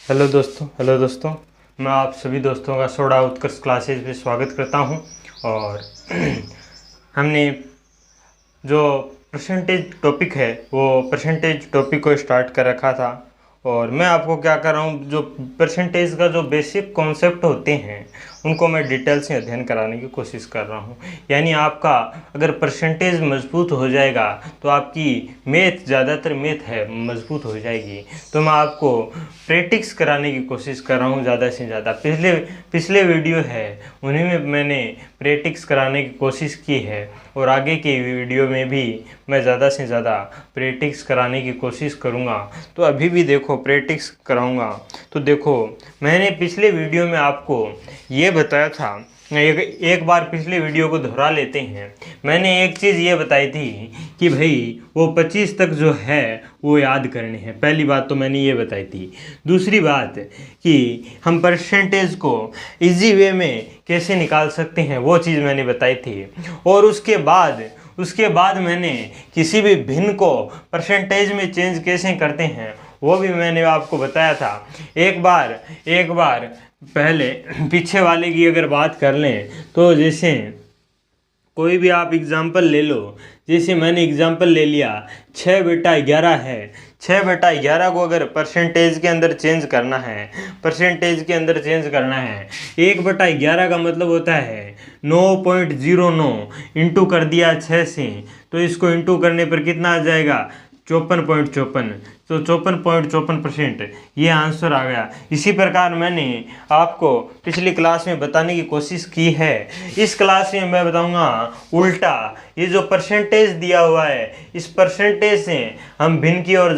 Hello दोस्तों, मैं आप सभी दोस्तों का सोडा उत्कर्ष क्लासेज में स्वागत करता हूं। और हमने जो परसेंटेज टॉपिक है वो परसेंटेज टॉपिक को स्टार्ट कर रखा था। और मैं आपको क्या कर रहा हूँ, जो परसेंटेज का जो बेसिक कॉन्सेप्ट होते हैं उनको मैं डिटेल से अध्ययन कराने की कोशिश कर रहा हूँ। यानी आपका अगर परसेंटेज मजबूत हो जाएगा तो आपकी मैथ, ज़्यादातर मैथ है, मजबूत हो जाएगी। तो मैं आपको प्रैक्टिस कराने की कोशिश कर रहा हूँ ज़्यादा से ज़्यादा। पिछले वीडियो है उन्हीं में मैंने प्रैक्टिस कराने की कोशिश की है, और आगे के वीडियो में भी मैं ज़्यादा से ज़्यादा प्रैक्टिस कराने की कोशिश करूँगा। तो अभी भी देखो प्रैक्टिस कराऊँगा। तो देखो, मैंने पिछले वीडियो में आपको ये बताया था, एक बार पिछले वीडियो को दोहरा लेते हैं। मैंने एक चीज़ ये बताई थी कि भाई वो 25 तक जो है वो याद करने हैं। पहली बात तो मैंने ये बताई थी। दूसरी बात कि हम परसेंटेज को इजी वे में कैसे निकाल सकते हैं वो चीज़ मैंने बताई थी। और उसके बाद मैंने किसी भी भिन्न को परसेंटेज में चेंज कैसे करते हैं वो भी मैंने आपको बताया था। एक बार पहले पीछे वाले की अगर बात कर लें तो जैसे कोई भी आप एग्जाम्पल ले लो। जैसे मैंने एग्जाम्पल ले लिया 6/11 है। 6/11 को अगर परसेंटेज के अंदर चेंज करना है, 1/11 का मतलब होता है 9.09 इंटू कर दिया 6 से, तो इसको इंटू करने पर कितना आ जाएगा 54.54। तो 54.54% ये आंसर आ गया। इसी प्रकार मैंने आपको पिछली क्लास में बताने की कोशिश की है। इस क्लास में मैं बताऊंगा उल्टा। ये जो परसेंटेज दिया हुआ है, इस परसेंटेज से हम भिन्न की ओर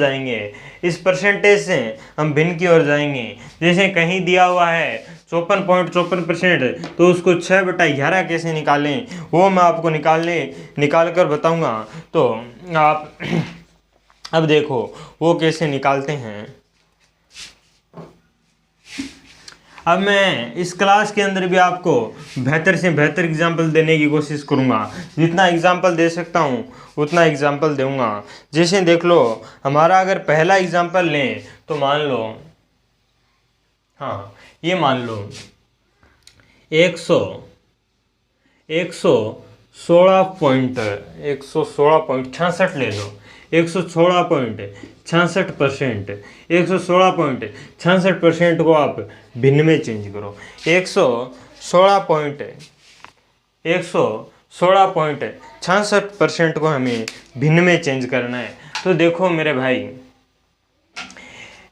जाएंगे। जैसे कहीं दिया हुआ है 54.54%, तो उसको 6/11 कैसे निकालें वो मैं आपको निकाल कर बताऊंगा। तो आप अब देखो वो कैसे निकालते हैं। अब मैं इस क्लास के अंदर भी आपको बेहतर से बेहतर एग्जाम्पल देने की कोशिश करूँगा। जितना एग्जाम्पल दे सकता हूँ उतना एग्जाम्पल दूंगा। जैसे देख लो, हमारा अगर पहला एग्जाम्पल लें तो मान लो, हाँ ये मान लो 116.66 ले लो। 116.66%, 116.66% को आप भिन्न में चेंज करो। 116.66% को हमें भिन्न में चेंज करना है। तो देखो मेरे भाई,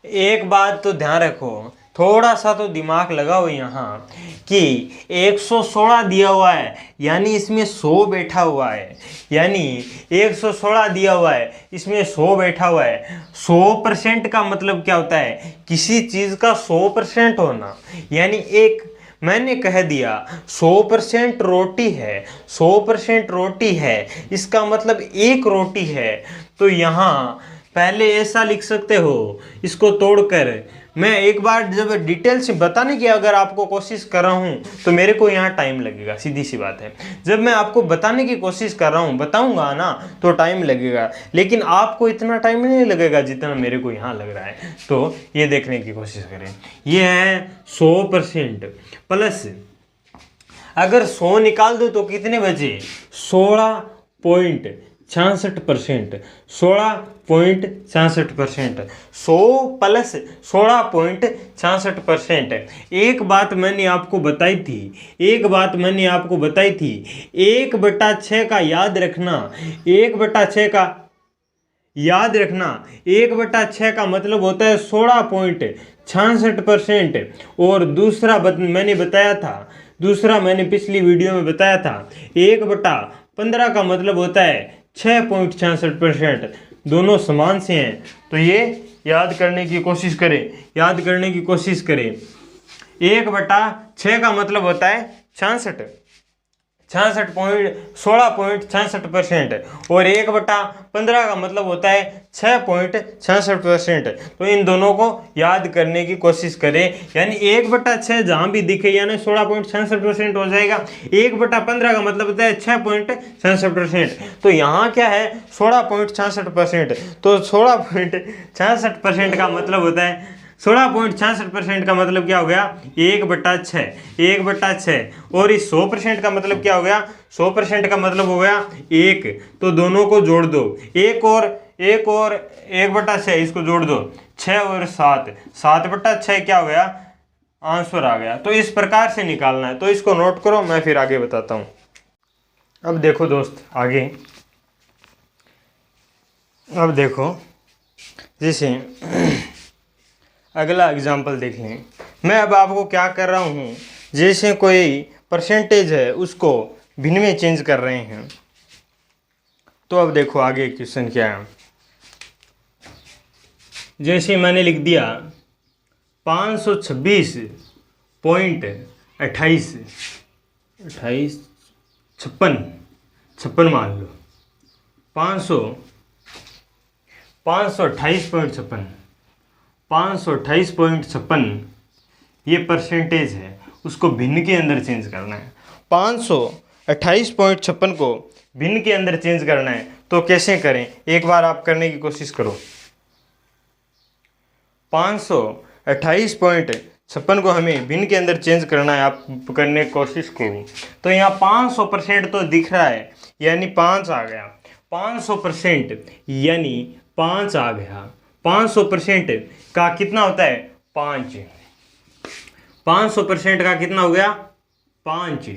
एक बात तो ध्यान रखो, थोड़ा सा तो दिमाग लगाओ यहाँ कि 116 दिया हुआ है, यानी इसमें 100 बैठा हुआ है। यानी 116 दिया हुआ है, इसमें 100 बैठा हुआ है। 100% का मतलब क्या होता है, किसी चीज़ का 100% होना। यानी एक मैंने कह दिया 100% रोटी है, 100% रोटी है, इसका मतलब एक रोटी है। तो यहाँ पहले ऐसा लिख सकते हो, इसको तोड़कर। मैं एक बार जब डिटेल से बताने की अगर आपको कोशिश कर रहा हूँ तो मेरे को यहाँ टाइम लगेगा, सीधी सी बात है। जब मैं आपको बताने की कोशिश कर रहा हूँ, बताऊँगा ना, तो टाइम लगेगा, लेकिन आपको इतना टाइम नहीं लगेगा जितना मेरे को यहाँ लग रहा है। तो ये देखने की कोशिश करें। ये है 100% प्लस, अगर 100 निकाल दो तो कितने बचे 16.66%। 16.66%, 100 प्लस 16.66%। एक बात मैंने आपको बताई थी, 1/6 का याद रखना। 1/6 का मतलब होता है 16.66%। और दूसरा मैंने पिछली वीडियो में बताया था 1/15 का मतलब होता है 6.66%। दोनों समान से हैं, तो ये याद करने की कोशिश करें। 1/6 का मतलब होता है 16.66%, और 1/15 का मतलब होता है 6.66%। तो इन दोनों को याद करने की कोशिश करें। यानी 1/6 जहाँ भी दिखे यानी 16.66% हो जाएगा। 1/15 का मतलब होता है 6.66%। तो यहाँ क्या है 16.66%। तो 16.66% का मतलब होता है 16.66% का मतलब क्या हो गया 1/6, 1/6। और इस 100% का मतलब क्या हो गया, 100% का मतलब हो गया 1। तो दोनों को जोड़ दो, एक और 1/6, इसको जोड़ दो 6 और 7, 7/6 क्या हो गया, आंसर आ गया। तो इस प्रकार से निकालना है, तो इसको नोट करो, मैं फिर आगे बताता हूँ। अब देखो दोस्त आगे, अब देखो जैसे अगला एग्जाम्पल देख लें। मैं अब आपको क्या कर रहा हूँ, जैसे कोई परसेंटेज है उसको भिन्न में चेंज कर रहे हैं। तो अब देखो आगे क्वेश्चन क्या है। जैसे मैंने लिख दिया 526.28, 56 मान लो, 528.56 ये परसेंटेज है, उसको भिन्न के अंदर चेंज करना है। 528.56 को भिन्न के अंदर चेंज करना है, तो कैसे करें, एक बार आप करने की कोशिश करो। 528.56 को हमें भिन्न के अंदर चेंज करना है, आप करने की कोशिश करो। तो यहाँ 500% तो दिख रहा है, यानी 5 आ गया। 500% यानी 5 आ गया। 500% का कितना होता है 5, 500% का कितना हो गया 5।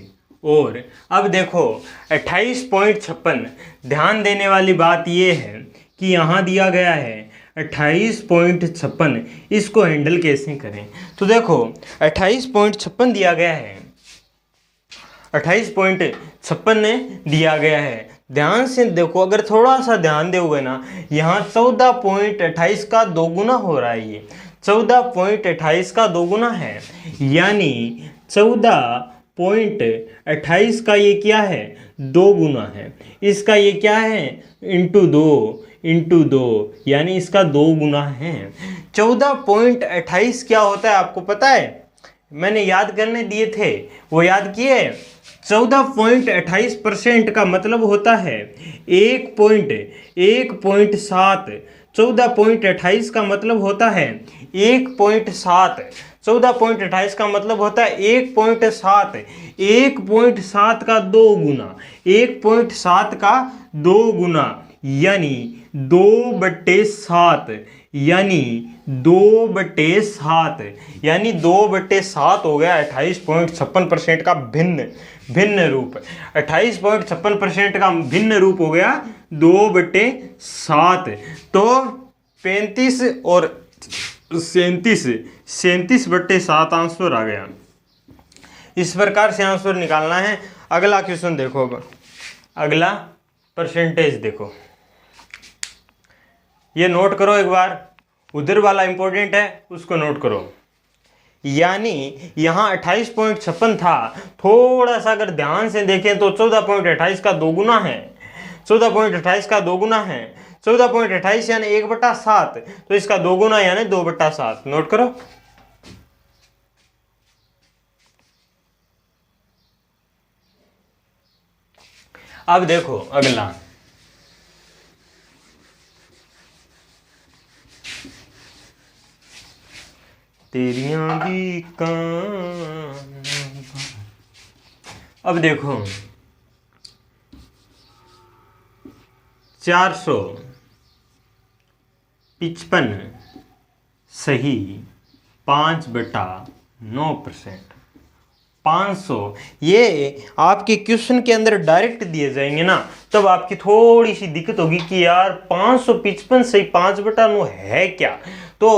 और अब देखो 28.56, ध्यान देने वाली बात यह है कि यहाँ दिया गया है 28.56, इसको हैंडल कैसे करें। तो देखो 28.56 दिया गया है, 28.56 ने दिया गया है। ध्यान से देखो, अगर थोड़ा सा ध्यान दोगे ना, यहाँ 14.28 का दोगुना हो रहा है। ये 14.28 का दोगुना है, यानी 14.28 का ये क्या है, दो गुना है। इसका ये क्या है, इंटू दो, यानी इसका दो गुना है। 14.28 क्या होता है आपको पता है, मैंने याद करने दिए थे, वो याद किए। 14.28% का मतलब होता है 1.7। 14.28 का मतलब होता है 1.7। 14.28 का मतलब होता है 1.7। 1.7 का दो गुना, 1.7 का दो गुना, यानी 2/7, यानी 2/7, यानी 2/7 हो गया 28.56% का भिन्न रूप। 28.56% का भिन्न रूप हो गया 2/7। तो 35 और 37/7 आंसर आ गया। इस प्रकार से आंसर निकालना है। अगला क्वेश्चन देखो, अगला परसेंटेज देखो, ये नोट करो एक बार, उधर वाला इंपॉर्टेंट है उसको नोट करो। यानी यहाँ 28.56 था, थोड़ा सा अगर ध्यान से देखें तो 14.28 का दोगुना है। 14.28 का दोगुना है, 14.28 यानी 1/7, तो इसका दोगुना यानी 2/7। नोट करो। अब देखो अगला, तेरियां भी कान। अब देखो 455 सही 5/9%। 500 ये आपके क्वेश्चन के अंदर डायरेक्ट दिए जाएंगे ना, तब आपकी थोड़ी सी दिक्कत होगी कि यार 555 सही 5/9 है क्या। तो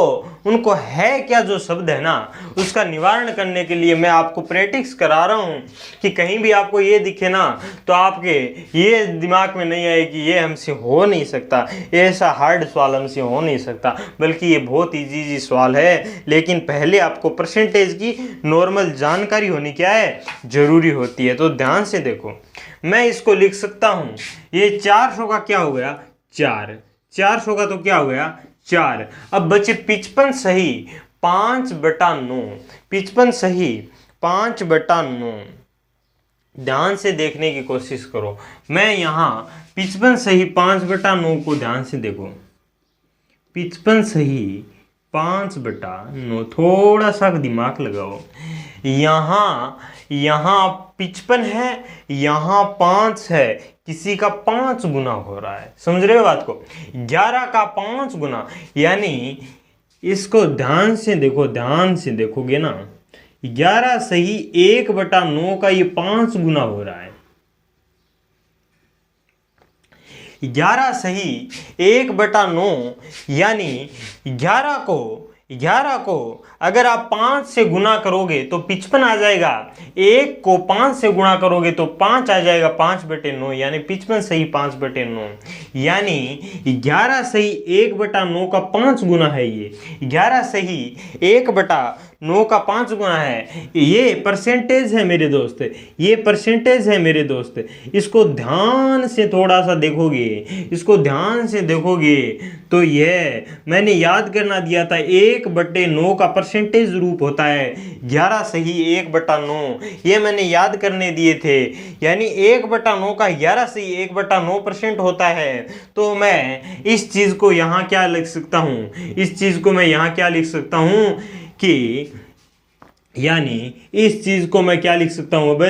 उनको है क्या जो शब्द है ना, उसका निवारण करने के लिए मैं आपको प्रैक्टिस करा रहा हूँ कि कहीं भी आपको ये दिखे ना, तो आपके ये दिमाग में नहीं आए कि ये हमसे हो नहीं सकता, ऐसा हार्ड सवाल हमसे हो नहीं सकता, बल्कि ये बहुत इजी सवाल है। लेकिन पहले आपको परसेंटेज की नॉर्मल जानकारी होनी क्या है, जरूरी होती है। तो ध्यान से देखो, मैं इसको लिख सकता हूँ, ये 400 का क्या हो गया 4, 400 का तो क्या हो गया 4। अब बचे 55 सही 5/9, 55 सही 5/9। ध्यान से देखने की कोशिश करो, मैं यहाँ 55 सही 5/9 को ध्यान से देखो, 55 सही 5/9, थोड़ा सा दिमाग लगाओ। यहाँ 55 है, यहाँ 5 है, किसी का 5 गुना हो रहा है। समझ रहे हो बात को? 11 का 5 गुना, यानी इसको ध्यान से देखो, ध्यान से देखोगे ना, 11 सही 1/9 का ये 5 गुना हो रहा है। 11 सही 1/9, यानी 11 को अगर आप 5 से गुना करोगे तो 55 आ जाएगा। 1 को 5 से गुणा करोगे तो 5 आ जाएगा, 5/9, यानी 55 सही 5/9, यानी 11 सही 1/9 का 5 गुना है। ये 11 सही 1/9 का 5 गुना है। ये परसेंटेज है मेरे दोस्त, ये परसेंटेज है मेरे दोस्त। इसको ध्यान से थोड़ा सा देखोगे, इसको ध्यान से देखोगे तो यह मैंने याद करना दिया था, 1/9 का परसेंटेज रूप होता है 11 सही 1/9, ये मैंने याद करने दिए थे। यानी 1/9 का 11 सही 1/9% होता है। तो मैं इस चीज को यहाँ क्या लिख सकता हूँ, इस चीज को मैं यहाँ क्या लिख सकता हूँ कि, यानी इस चीज को मैं क्या लिख सकता हूँ अब,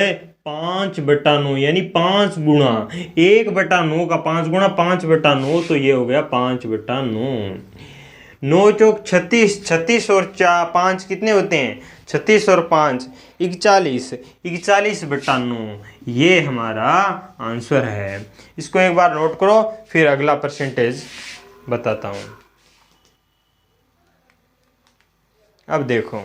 5/9, यानी 5 गुणा 1/9 का 5 गुणा 5/9, तो ये हो गया 5/9। 9 चौक 36, 36 और 5 कितने होते हैं? 36 और 5 41, 41/9, ये हमारा आंसर है। इसको एक बार नोट करो, फिर अगला परसेंटेज बताता हूँ। अब देखो,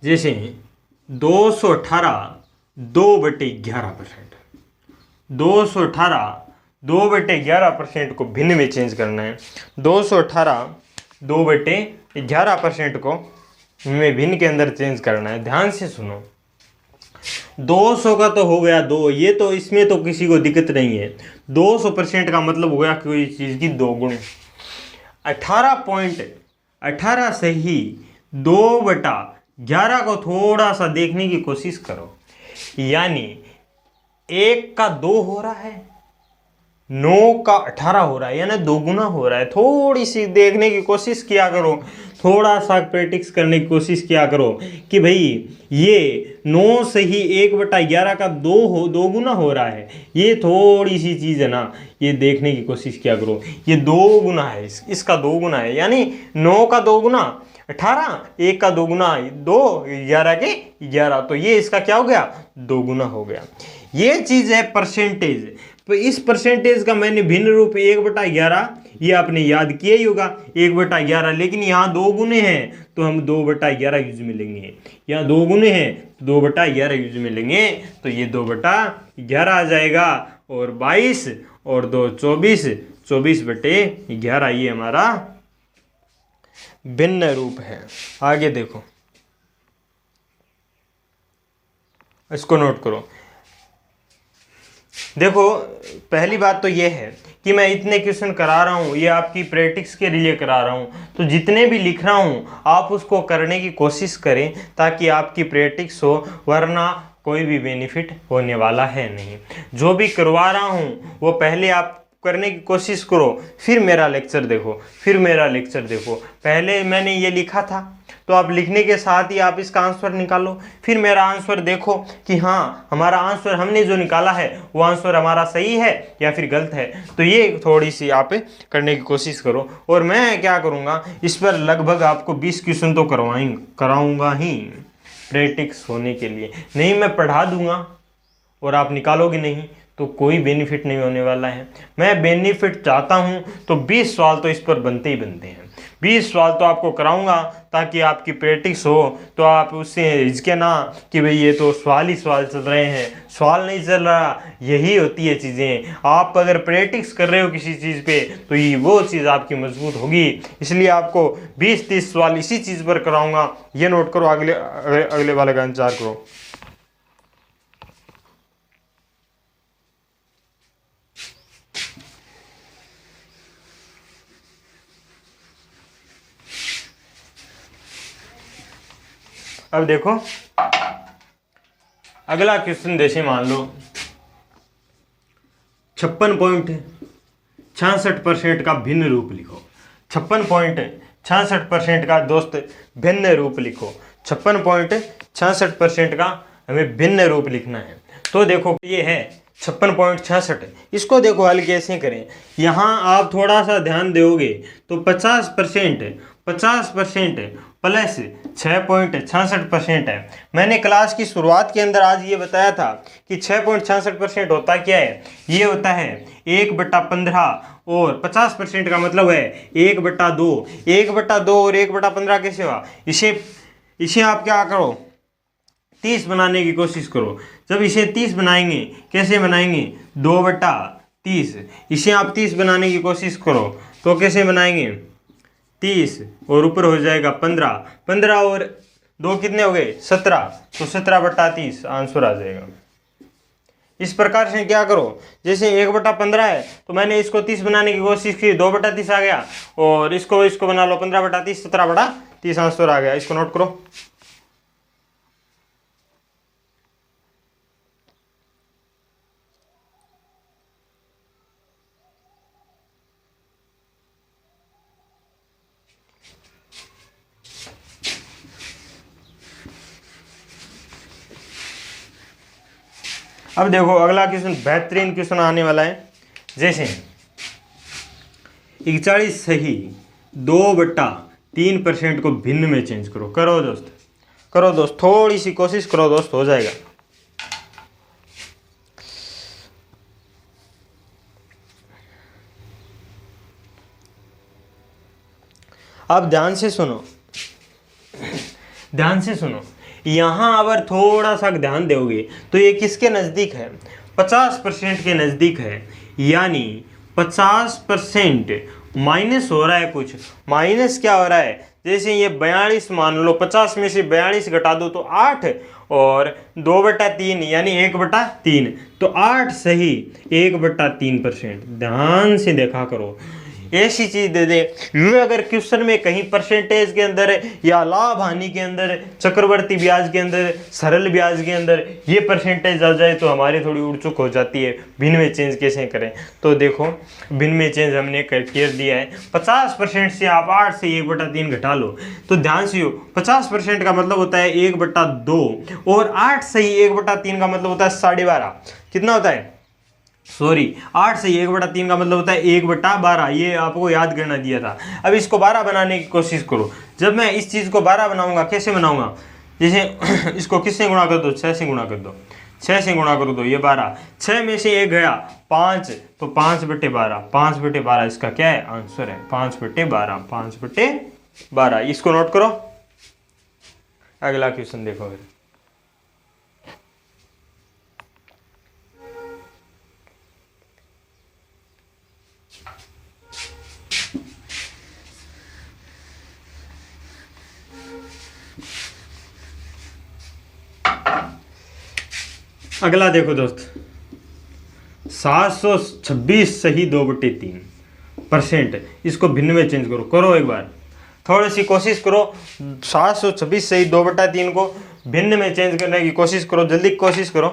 जैसे 218 2/11%, 218 2/11% को भिन्न में चेंज करना है। 218 2/11% को में भिन्न के अंदर चेंज करना है। ध्यान से सुनो, 200 का तो हो गया 2, ये तो इसमें तो किसी को दिक्कत नहीं है। 200% का मतलब हो गया कोई चीज़ की 2 गुण। 18 से ही 2/11 को थोड़ा सा देखने की कोशिश करो, यानी 1 का 2 हो रहा है, 9 का 18 हो रहा है, यानी 2 गुना हो रहा है। थोड़ी सी देखने की कोशिश किया करो, थोड़ा सा प्रैक्टिस करने की कोशिश किया करो कि भाई ये 9 से ही 1/11 का 2 गुना हो रहा है। ये थोड़ी सी चीज़ है ना, ये देखने की कोशिश किया करो। ये 2 गुना है, इसका 2 गुना है, यानी 9 का 2 गुना 18, 1 का 2 गुना 2, 11 के 11, तो ये इसका क्या हो गया? 2 गुना हो गया। ये चीज़ है परसेंटेज। तो इस परसेंटेज का मैंने भिन्न रूप 1/11, ये आपने याद किया ही होगा 1/11, लेकिन यहाँ 2 गुने हैं तो हम 2/11 यूज में लेंगे। यहाँ 2 गुने हैं तो 2/11 यूज में लेंगे, तो ये 2/11 आ जाएगा। और 22 और 2 24, 24/11 ये हमारा भिन्न रूप है। आगे देखो, इसको नोट करो। देखो, पहली बात तो ये है कि मैं इतने क्वेश्चन करा रहा हूँ, ये आपकी प्रैक्टिस के लिए करा रहा हूँ, तो जितने भी लिख रहा हूँ आप उसको करने की कोशिश करें ताकि आपकी प्रैक्टिस हो, वरना कोई भी बेनिफिट होने वाला है नहीं। जो भी करवा रहा हूँ वो पहले आप करने की कोशिश करो, फिर मेरा लेक्चर देखो, फिर मेरा लेक्चर देखो। पहले मैंने ये लिखा था तो आप लिखने के साथ ही आप इसका आंसर निकालो, फिर मेरा आंसर देखो कि हाँ हमारा आंसर हमने जो निकाला है वो आंसर हमारा सही है या फिर गलत है। तो ये थोड़ी सी आप करने की कोशिश करो। और मैं क्या करूँगा, इस पर लगभग आपको 20 क्वेश्चन तो कराऊँगा ही प्रैक्टिस होने के लिए। नहीं मैं पढ़ा दूँगा और आप निकालोगे नहीं तो कोई बेनिफिट नहीं होने वाला है। मैं बेनिफिट चाहता हूं तो 20 सवाल तो इस पर बनते ही बनते हैं। 20 सवाल तो आपको कराऊंगा ताकि आपकी प्रैक्टिस हो, तो आप उससे हिचके ना कि भाई ये तो सवाल ही सवाल चल रहे हैं। सवाल नहीं चल रहा, यही होती है चीज़ें। आप अगर प्रैक्टिस कर रहे हो किसी चीज़ पे तो ये वो चीज़ आपकी मजबूत होगी। इसलिए आपको 20-30 सवाल इसी चीज़ पर कराऊंगा, ये नोट करो। अगले वाले का इंतजार करो। अब देखो अगला क्वेश्चन जैसे मान लो 56.66% का भिन्न रूप लिखो। 56.66% का दोस्त भिन्न रूप लिखो। 56.66% का हमें भिन्न रूप लिखना है। तो देखो ये है 56.66, इसको देखो हल कैसे करें। यहाँ आप थोड़ा सा ध्यान दोगे तो 50% प्लस 6.66% है। मैंने क्लास की शुरुआत के अंदर आज ये बताया था कि 6.66% होता क्या है, ये होता है 1/15 और 50% का मतलब है 1/2। 1/2 और 1/15 कैसे हुआ, इसे आप क्या करो 30 बनाने की कोशिश करो। जब इसे 30 बनाएंगे, कैसे बनाएंगे 2/30, इसे आप 30 बनाने की कोशिश करो तो कैसे बनाएंगे 30 और ऊपर हो जाएगा 15, 15 और 2 कितने हो गए 17, तो 17/30 आंसर आ जाएगा। इस प्रकार से क्या करो, जैसे 1/15 है तो मैंने इसको 30 बनाने की कोशिश की, 2/30 आ गया, और इसको बना लो 15/30, 17/30 आंसर आ गया। इसको नोट करो। अब देखो अगला क्वेश्चन बेहतरीन क्वेश्चन आने वाला है। जैसे 41 सही 2/3% को भिन्न में चेंज करो। करो दोस्त, थोड़ी सी कोशिश करो दोस्त, हो जाएगा। अब ध्यान से सुनो, यहाँ अगर थोड़ा सा ध्यान दोगे तो ये किसके नज़दीक है, 50% के नज़दीक है। यानी 50% माइनस हो रहा है, कुछ माइनस क्या हो रहा है, जैसे ये 42 मान लो, 50 में से 42 घटा दो तो 8 और 2/3 यानी 1/3, तो 8 सही 1/3%। ध्यान से देखा करो, ऐसी चीज दे दे ये अगर क्वेश्चन में कहीं परसेंटेज के अंदर या लाभ हानि के अंदर, चक्रवर्ती ब्याज के अंदर, सरल ब्याज के अंदर ये परसेंटेज आ जाए तो हमारी थोड़ी उड़चुक हो जाती है। भिन्न में चेंज कैसे करें, तो देखो भिन्न में चेंज हमने कर दिया है। 50% से आप 8 से 1/3 घटा लो, तो ध्यान से हो 50% का मतलब होता है 1/2 और 8 से 1/3 का मतलब होता है 12.5। कितना होता है, सॉरी 8 से 1/3 का मतलब होता है 1/12। ये आपको याद करना दिया था। अब इसको 12 बनाने की कोशिश करो। जब मैं इस चीज़ को 12 बनाऊंगा, कैसे बनाऊंगा, जैसे इसको किससे गुणा कर दो, 6 से गुणा कर दो, 6 से गुणा कर दो, ये 12, 6 में से 1 गया 5, तो 5/12, 5/12 इसका क्या है आंसर है, 5/12, 5/12। इसको नोट करो। अगला क्वेश्चन देखो फिर। अगला देखो दोस्त, 726 सही 2/3%, इसको भिन्न में चेंज करो एक बार, थोड़ी सी कोशिश करो। 726 सही 2/3 को भिन्न में चेंज करने की कोशिश करो, जल्दी कोशिश करो।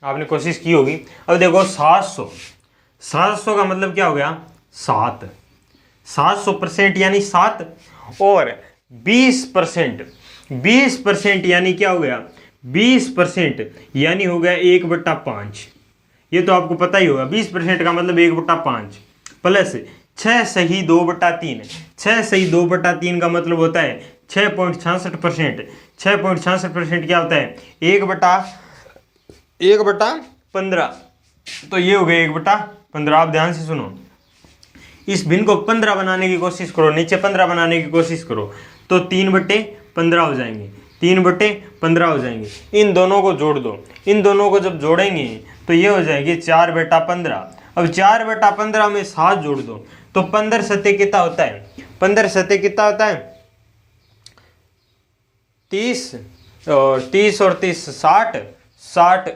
आपने कोशिश की होगी। अब देखो 700 का मतलब क्या हो गया 7, 700% यानी 7, और 20% यानी क्या हो गया 20% यानी हो गया 1/5। ये तो आपको पता ही होगा, 20% का मतलब 1/5 प्लस 6 सही 2/3। 6 सही 2/3 का मतलब होता है 6.66%। 6.66% क्या होता है 1/15। तो ये हो गया 1/15। आप ध्यान से सुनो, इस भिन्न को 15 बनाने की कोशिश करो, नीचे 15 बनाने की कोशिश करो, तो 3/15 हो जाएंगे, 3/15 हो जाएंगे। इन दोनों को जोड़ दो, इन दोनों को जब जोड़ेंगे तो ये हो जाएगी 4/15। अब 4/15 में 7 जोड़ दो, तो 15 सत्ते कितना होता है, 15 सत्ते कितना होता है 30, और 30 और 30 60, 60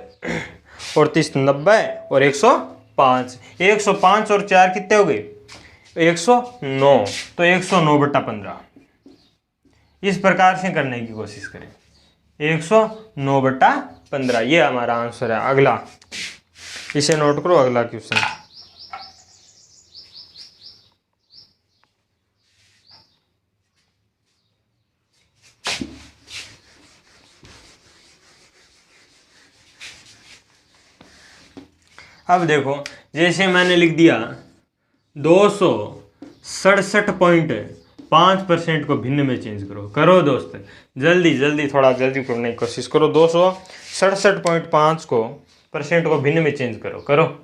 और 30 90 और 105। 105 और 4 कितने हो गए? 109। तो 109/15 इस प्रकार से करने की कोशिश करें। 109/15 ये हमारा आंसर है। अगला इसे नोट करो, अगला क्वेश्चन। अब देखो, जैसे मैंने लिख दिया 267.5% को भिन्न में चेंज करो। करो दोस्त, जल्दी जल्दी, थोड़ा जल्दी करने की कोशिश करो। 267.5 को % को भिन्न में चेंज करो। करो।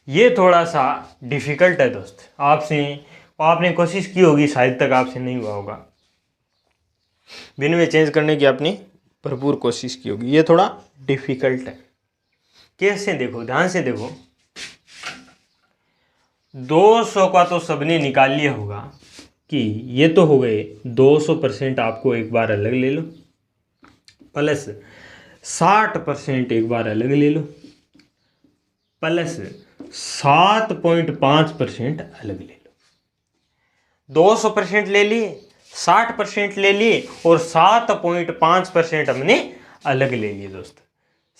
ये थोड़ा सा डिफिकल्ट है दोस्त। आपने कोशिश की होगी, शायद तक आपसे नहीं हुआ होगा। भिन्न में चेंज करने की आपने भरपूर कोशिश की होगी। ये थोड़ा डिफिकल्ट है। कैसे? देखो, ध्यान से देखो। 200 का तो सबने निकाल लिया होगा कि ये तो हो गए 200%। आपको एक बार अलग ले लो, प्लस 60% एक बार अलग ले लो, प्लस 7.5% अलग ले लो। 200% ले लिए, 60% ले लिए और 7.5% हमने अलग ले लिए दोस्त।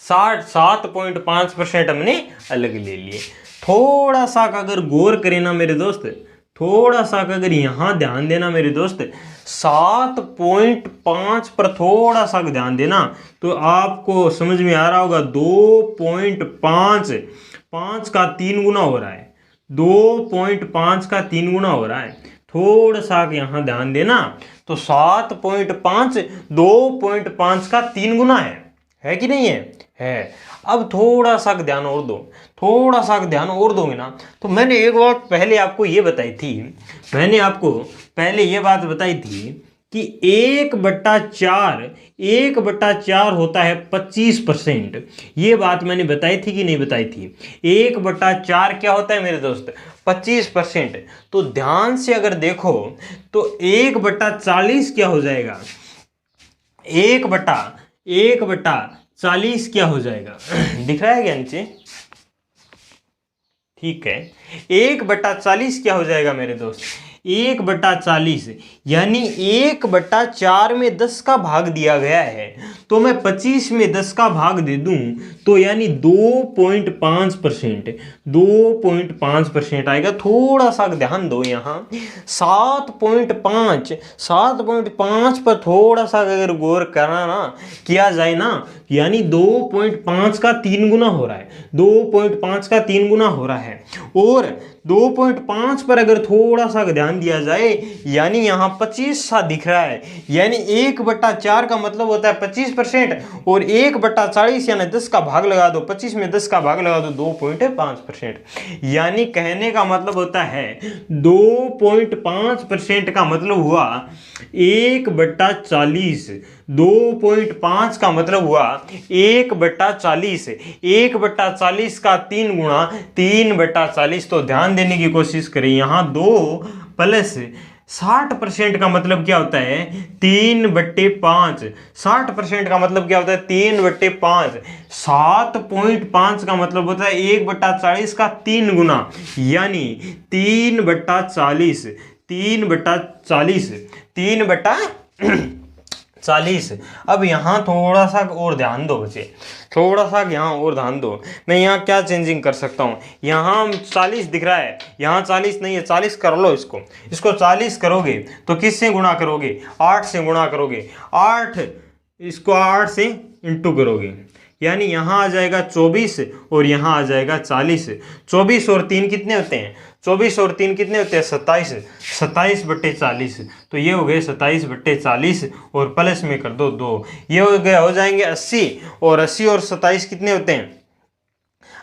7.5% हमने अलग ले लिए। थोड़ा सा अगर गौर करें ना मेरे दोस्त, थोड़ा सा अगर यहाँ ध्यान देना मेरे दोस्त, 7.5 पर थोड़ा सा ध्यान देना तो आपको समझ में आ रहा होगा। 2.5, 5 का 3 गुना हो रहा है। 2.5 का 3 गुना हो रहा है। थोड़ा सा यहाँ ध्यान देना तो 7.5 2.5 का 3 गुना है कि नहीं है। अब थोड़ा सा ध्यान और दो, थोड़ा सा ध्यान और दोगे ना तो मैंने एक बात पहले आपको ये बताई थी। मैंने आपको पहले ये बात बताई थी कि 1/4 होता है 25%। ये बात मैंने बताई थी कि नहीं बताई थी? 1/4 क्या होता है मेरे दोस्त? 25%। तो ध्यान से अगर देखो तो 1/40 क्या हो जाएगा? 1/40 क्या हो जाएगा? दिख रहा है क्या नीचे? ठीक है। 1/40 क्या हो जाएगा मेरे दोस्त? 1/40 यानी 1/4 में 10 का भाग दिया गया है, तो मैं 25 में 10 का भाग दे दूं तो यानी 2.5%, 2.5% आएगा। थोड़ा सा ध्यान दो यहाँ। 7.5 पर थोड़ा सा अगर गौर करना ना किया जाए ना, यानी 2.5 का 3 गुना हो रहा है। 2.5 का 3 गुना हो रहा है। और 2.5 पर अगर थोड़ा सा ध्यान दिया जाए यानी यहाँ 25 सा दिख रहा है। यानी 1/4 का मतलब होता है 25% और 1/40 यानी 10 का भाग लगा दो। 25 में 10 का भाग लगा दो 2.5%। यानी कहने का मतलब होता है 2.5% का मतलब हुआ 1/40। 2.5 का मतलब हुआ 1/40। 1/40 का 3 गुणा 3/40। तो ध्यान देने की कोशिश करें। यहाँ 2 प्लस 60% का मतलब क्या होता है? 3/5। 60% का मतलब क्या होता है? 3/5। 7.5 का मतलब होता है 1/40 का 3 गुना, यानी 3/40। 3/40। 3/40। अब यहाँ थोड़ा सा और ध्यान दो बच्चे, थोड़ा सा यहाँ और ध्यान दो। मैं यहाँ क्या चेंजिंग कर सकता हूँ? यहाँ 40 दिख रहा है, यहाँ 40 नहीं है। 40 कर लो इसको 40 करोगे तो किससे गुणा करोगे? 8 से गुणा करोगे। 8 इसको 8 से इंटू करोगे, यानी यहाँ आ जाएगा 24 और यहाँ आ जाएगा 40। 24 और 3 कितने होते हैं? 24 और 3 कितने होते हैं? 27। 27/40। तो ये हो गए 27/40 और प्लस में कर दो 2। ये हो गया, हो जाएंगे 80। और 80 और 27 कितने होते हैं?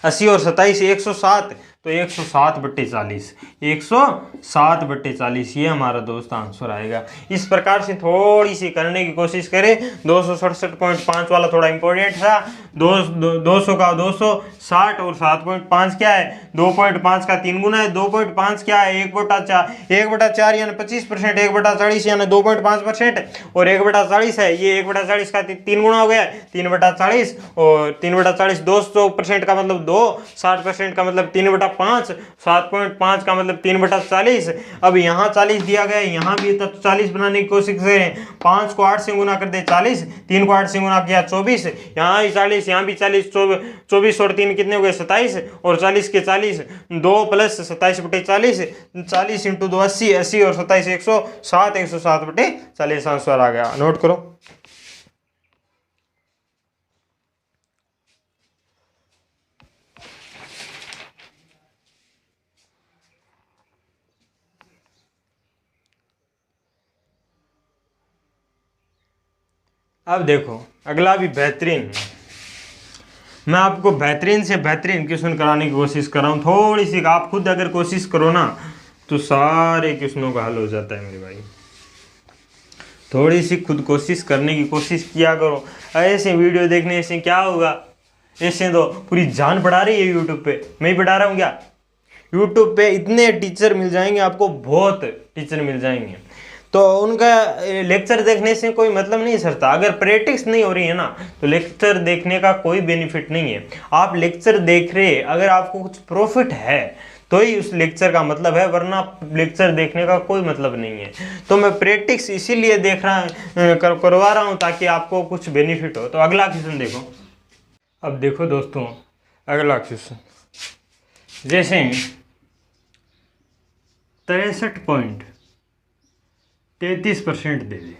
80 और 27 107। तो 107/40, 107/40 ये हमारा दोस्त आंसर आएगा। इस प्रकार से थोड़ी सी करने की कोशिश करें। 267.5 वाला थोड़ा इंपॉर्टेंट था। 200 का 260 और 7.5 क्या है, 2.5 का 3 गुना है। 2.5 क्या है, 1/4 यानी 25%, 1/40 यानी 2.5% और 1/40 है, ये 1/40 का 3 गुना हो गया 3/40 और 3/40 200% का मतलब 2, 60% का मतलब 3/5, 7.5 का मतलब 3/40। अब यहाँ 40 दिया गया है, यहाँ भी तब 40 बनाने की कोशिश करें। 5 को 8 से गुना कर दे 40, 3 को 8 से गुना किया 24, यहाँ भी 40, यहाँ भी 40, 24 और 3 कितने हो गए 27 और 40 के 40, 2 + 27/40, 40 × 2 80, 80 और 27 107, 107/40 आंसर आ गया। नोट करो। अब देखो अगला भी बेहतरीन, मैं आपको बेहतरीन से बेहतरीन क्वेश्चन कराने की कोशिश कर रहा हूँ। थोड़ी सी आप खुद अगर कोशिश करो ना तो सारे क्वेश्चनों का हल हो जाता है मेरे भाई। थोड़ी सी खुद कोशिश करने की कोशिश किया करो। ऐसे वीडियो देखने से क्या होगा, ऐसे तो पूरी जान पढ़ा रही है यूट्यूब पे, मैं ही पढ़ा रहा हूँ क्या। यूट्यूब पे इतने टीचर मिल जाएंगे आपको, बहुत टीचर मिल जाएंगे, तो उनका लेक्चर देखने से कोई मतलब नहीं सरता। अगर प्रैक्टिस नहीं हो रही है ना तो लेक्चर देखने का कोई बेनिफिट नहीं है। आप लेक्चर देख रहे, अगर आपको कुछ प्रॉफिट है तो ही उस लेक्चर का मतलब है, वरना लेक्चर देखने का कोई मतलब नहीं है। तो मैं प्रैक्टिस इसीलिए देख रहा करवा रहा हूँ ताकि आपको कुछ बेनिफिट हो। तो अगला क्वेश्चन देखो। अब देखो दोस्तों अगला क्वेश्चन, जैसे 63.33% दे दे,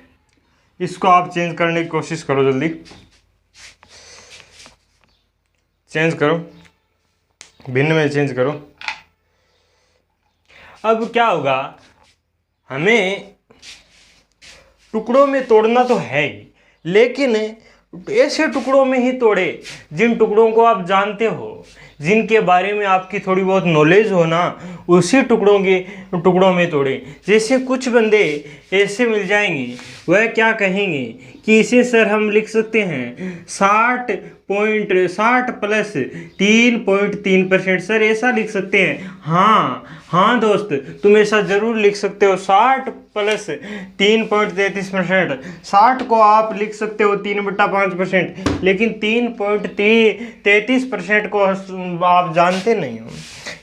इसको आप चेंज करने की कोशिश करो, जल्दी चेंज करो, भिन्न में चेंज करो। अब क्या होगा, हमें टुकड़ों में तोड़ना तो है ही, लेकिन ऐसे टुकड़ों में ही तोड़े जिन टुकड़ों को आप जानते हो, जिनके बारे में आपकी थोड़ी बहुत नॉलेज हो ना, उसी टुकड़ों में तोड़े। जैसे कुछ बंदे ऐसे मिल जाएंगे, वह क्या कहेंगे कि इसे सर हम लिख सकते हैं 60 + 3.3%, सर ऐसा लिख सकते हैं। हाँ दोस्त, तुम ऐसा जरूर लिख सकते हो, 60 + 3.33%। 60 को आप लिख सकते हो 3/5%, लेकिन 3.33% को आप जानते नहीं हो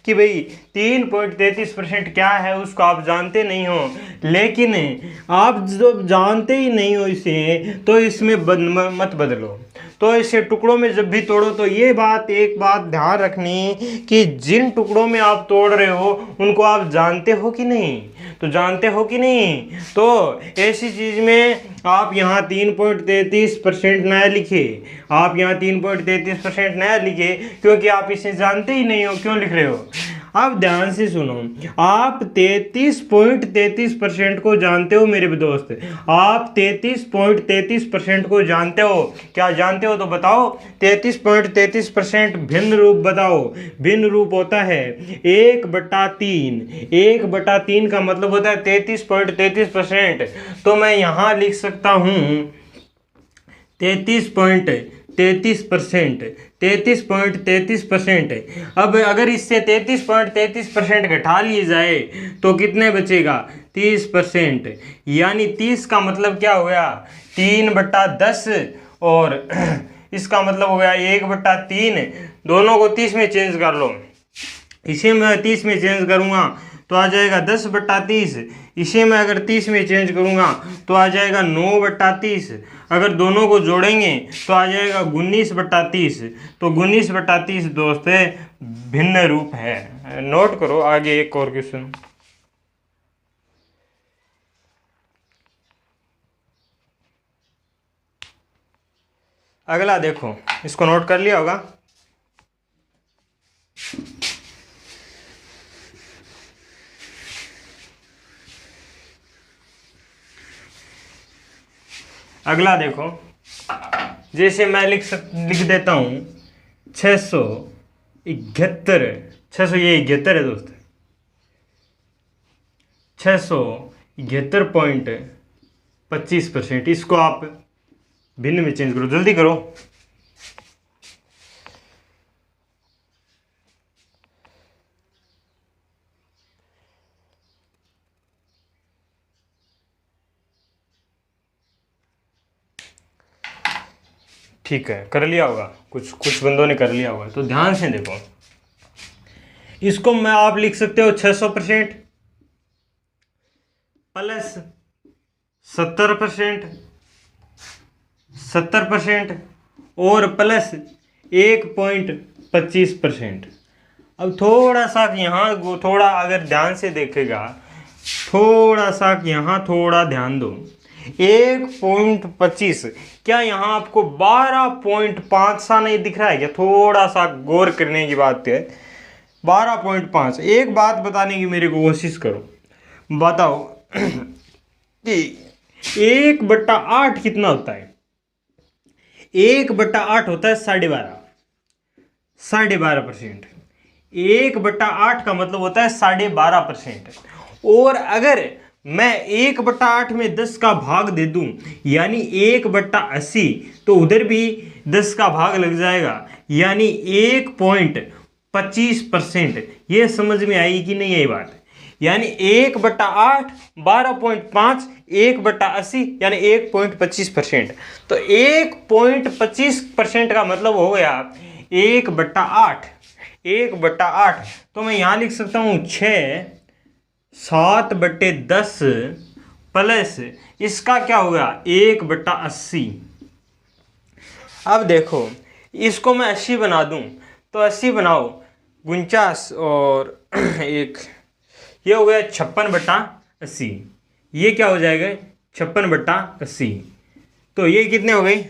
कि भाई 3.33% क्या है, उसको आप जानते नहीं हो। लेकिन आप जब जानते ही नहीं हो इसे, तो इसमें मत बदलो। तो इसे टुकड़ों में जब भी तोड़ो तो ये एक बात ध्यान रखनी कि जिन टुकड़ों में आप तोड़ रहे हो उनको आप जानते हो कि नहीं, तो जानते हो कि नहीं। तो ऐसी चीज़ में आप यहाँ 3.33% नया लिखे, आप यहाँ 3.33% नया लिखे, क्योंकि आप इसे जानते ही नहीं हो। क्यों लिख रहे हो, अब ध्यान से सुनो, आप 33.33% को जानते हो मेरे दोस्त, आप 33.33% को जानते हो। क्या जानते हो तो बताओ। 33.33% भिन्न रूप बताओ। भिन्न रूप होता है 1/3। 1/3 का मतलब होता है 33.33%। तो मैं यहाँ लिख सकता हूँ 33.33%। अब अगर इससे 33.33% घटा लिए जाए तो कितने बचेगा, 30%। यानी 30 का मतलब क्या हो गया, 3/10 और इसका मतलब हो गया 1/3। दोनों को 30 में चेंज कर लो। इसे मैं 30 में चेंज करूँगा तो आ जाएगा 10/30। इसे मैं अगर 30 में चेंज करूँगा तो आ जाएगा 9/30। अगर दोनों को जोड़ेंगे तो आ जाएगा 19/30। तो 19/30 दोस्त भिन्न रूप है। नोट करो। आगे एक और क्वेश्चन, अगला देखो, इसको नोट कर लिया होगा। अगला देखो, जैसे मैं लिख देता हूँ 671 671 है दोस्त, 671.25%। इसको आप भिन्न में चेंज करो, जल्दी करो। ठीक है, कर लिया होगा, कुछ बंदों ने कर लिया होगा, तो ध्यान से देखो। इसको मैं आप लिख सकते हो 600% प्लस 70% और प्लस 1.25%। अब थोड़ा सा यहाँ थोड़ा अगर ध्यान से देखेगा, थोड़ा सा यहाँ थोड़ा ध्यान दो, 1.25, क्या यहाँ आपको 12.5 सा नहीं दिख रहा है क्या? थोड़ा सा गौर करने की बात है, 12.5। एक बात बताने की मेरे को कोशिश करो, बताओ कि 1/8 कितना होता है? 1/8 होता है 12.5%। 1/8 का मतलब होता है 12.5%। और अगर मैं 1/8 में 10 का भाग दे दूं, यानी 1/80, तो उधर भी 10 का भाग लग जाएगा, यानी 1.25%। ये समझ में आई कि नहीं यही बात? यानी 1/8 12.5, 1/80 यानी 1.25%। तो 1.25% का मतलब हो गया 1/8। 1/8 तो मैं यहाँ लिख सकता हूँ 7/10 प्लस इसका क्या होगा 1/80। अब देखो, इसको मैं 80 बना दूं तो 80 बनाओ 49 और एक, ये हो गया 56/80। ये क्या हो जाएगा 56/80। तो ये कितने हो गई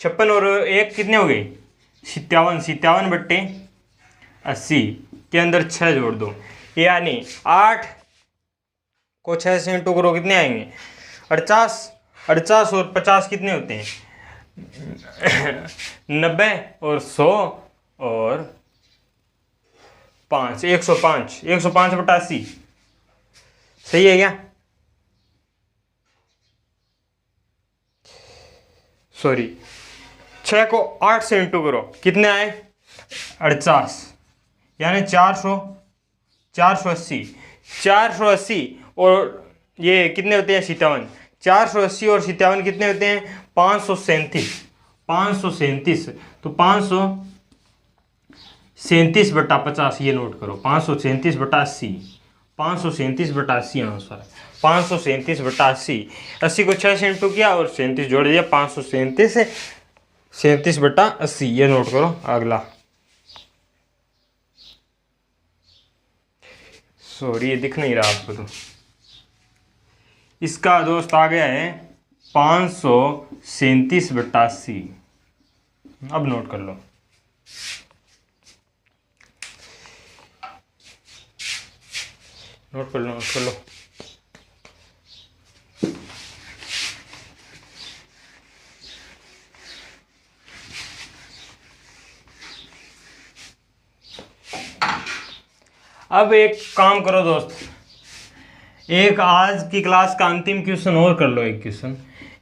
56 और एक कितने हो गई 57। 57/80 के अंदर 6 जोड़ दो, यानी 8 को 6 से इंटू करो, कितने आएंगे 48। 48 और 50 कितने होते हैं 90 और 100 और 5 105। 105/80 सही है क्या? सॉरी, 6 को 8 से इंटू करो, कितने आए 48, यानी 480। 480 और ये कितने होते हैं 57। 480 और 57 कितने होते हैं 537। 537 तो 537/50 ये नोट करो, 537/80। 537/80 आंसर, 537/80। 80 को 6 से इंटू किया और 37 जोड़ दिया, 537/80 ये नोट करो। अगला, सॉरी ये दिख नहीं रहा आपको, तो इसका दोस्त आ गया है 537/80। अब नोट कर लो, नोट कर लो, नोट कर लो। अब एक काम करो दोस्त, एक आज की क्लास का अंतिम क्वेश्चन और कर लो। एक क्वेश्चन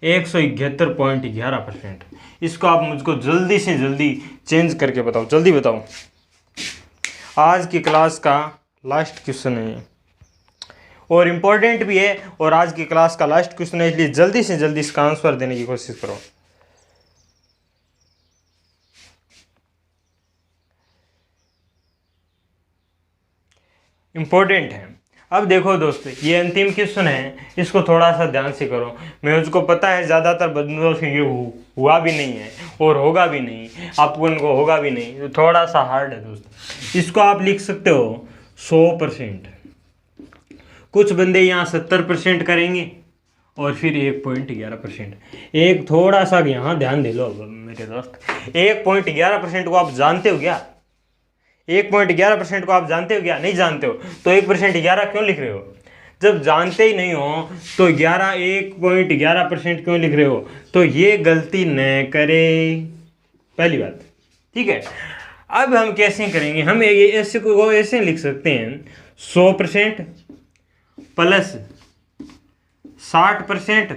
171.11%। इसको आप मुझको जल्दी से जल्दी चेंज करके बताओ, जल्दी बताओ। आज की क्लास का लास्ट क्वेश्चन है और इम्पोर्टेंट भी है, और आज की क्लास का लास्ट क्वेश्चन है, इसलिए जल्दी से जल्दी इसका आंसर देने की कोशिश करो। इम्पोर्टेंट है। अब देखो दोस्तों, ये अंतिम क्वेश्चन है, इसको थोड़ा सा ध्यान से करो। मैं मुझको पता है ज़्यादातर बंदों से ये हुआ भी नहीं है और होगा भी नहीं, आपको उनको होगा भी नहीं, तो थोड़ा सा हार्ड है दोस्त। इसको आप लिख सकते हो 100%। कुछ बंदे यहाँ 70% करेंगे और फिर 1.11%। एक थोड़ा सा यहाँ ध्यान दे लो मेरे दोस्त, 1.11% को आप जानते हो क्या? 1.11% को आप जानते हो क्या? नहीं जानते हो तो 1% 11 क्यों लिख रहे हो? जब जानते ही नहीं हो तो 1.11% क्यों लिख रहे हो? तो ये गलती न करे, पहली बात, ठीक है। अब हम कैसे करेंगे, हम ऐसे को ऐसे लिख सकते हैं 100% प्लस 60%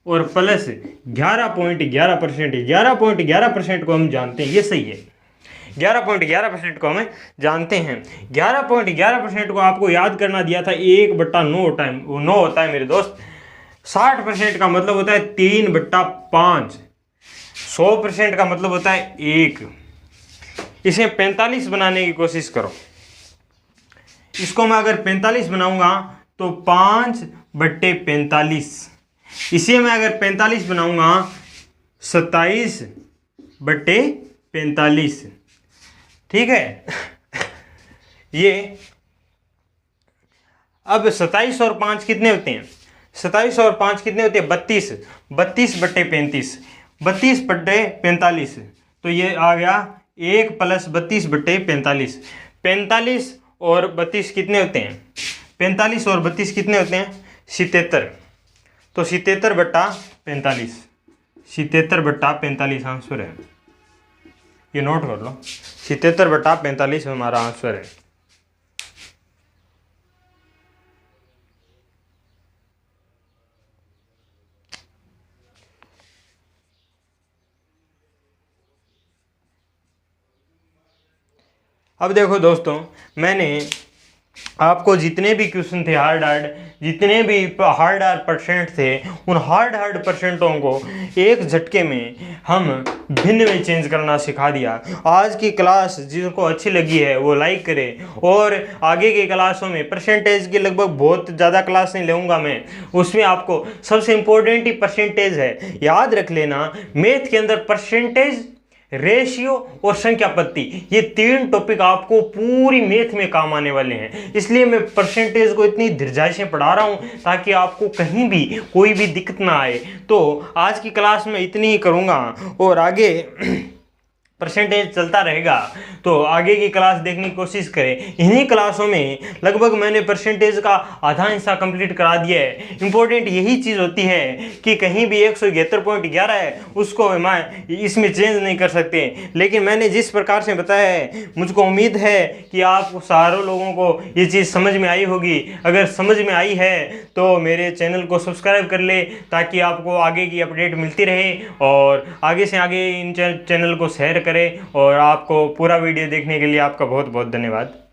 और प्लस 11.11%। 11.11% को हम जानते हैं, ये सही है। 11.11% को हमें जानते हैं। 11.11% को आपको याद करना दिया था 1/9 टाइम 9 होता है मेरे दोस्त। 60% का मतलब होता है 3/5। 100% का मतलब होता है 1। इसे 45 बनाने की कोशिश करो। इसको मैं अगर 45 बनाऊंगा तो 5/45। इसे मैं अगर 45 बनाऊंगा 27/45। ठीक है। ये अब 27 और 5 कितने होते हैं? 27 और 5 कितने होते हैं? 32। 32/35। 32/45। तो ये आ गया 1 + 32/45। 45 और 32 कितने होते हैं? 45 और 32 कितने होते हैं? 77। तो 77/45। 77/45 आंसर है। ये नोट कर लो, 77/45 हमारा आंसर है। अब देखो दोस्तों, मैंने आपको जितने भी क्वेश्चन थे जितने भी हार्ड परसेंट थे, उन हार्ड परसेंटों को एक झटके में हम भिन्न में चेंज करना सिखा दिया। आज की क्लास जिनको अच्छी लगी है वो लाइक करें, और आगे की क्लासों में परसेंटेज की लगभग बहुत ज़्यादा क्लास नहीं लूँगा मैं, उसमें आपको सबसे इम्पोर्टेंट ही परसेंटेज है। याद रख लेना, मैथ के अंदर परसेंटेज, रेशियो और संख्या पत्ती, ये 3 टॉपिक आपको पूरी मैथ में काम आने वाले हैं। इसलिए मैं परसेंटेज को इतनी धीरज से पढ़ा रहा हूं ताकि आपको कहीं भी कोई भी दिक्कत ना आए। तो आज की क्लास में इतनी ही करूंगा, और आगे परसेंटेज चलता रहेगा, तो आगे की क्लास देखने की कोशिश करें। इन्हीं क्लासों में लगभग मैंने परसेंटेज का आधा हिस्सा कंप्लीट करा दिया है। इंपॉर्टेंट यही चीज़ होती है कि कहीं भी 171.11 है उसको मैं इसमें चेंज नहीं कर सकते, लेकिन मैंने जिस प्रकार से बताया है, मुझको उम्मीद है कि आप सारों लोगों को ये चीज़ समझ में आई होगी। अगर समझ में आई है तो मेरे चैनल को सब्सक्राइब कर ले ताकि आपको आगे की अपडेट मिलती रहे, और आगे से आगे इन चैनल को शेयर करें। और आपको पूरा वीडियो देखने के लिए आपका बहुत बहुत धन्यवाद।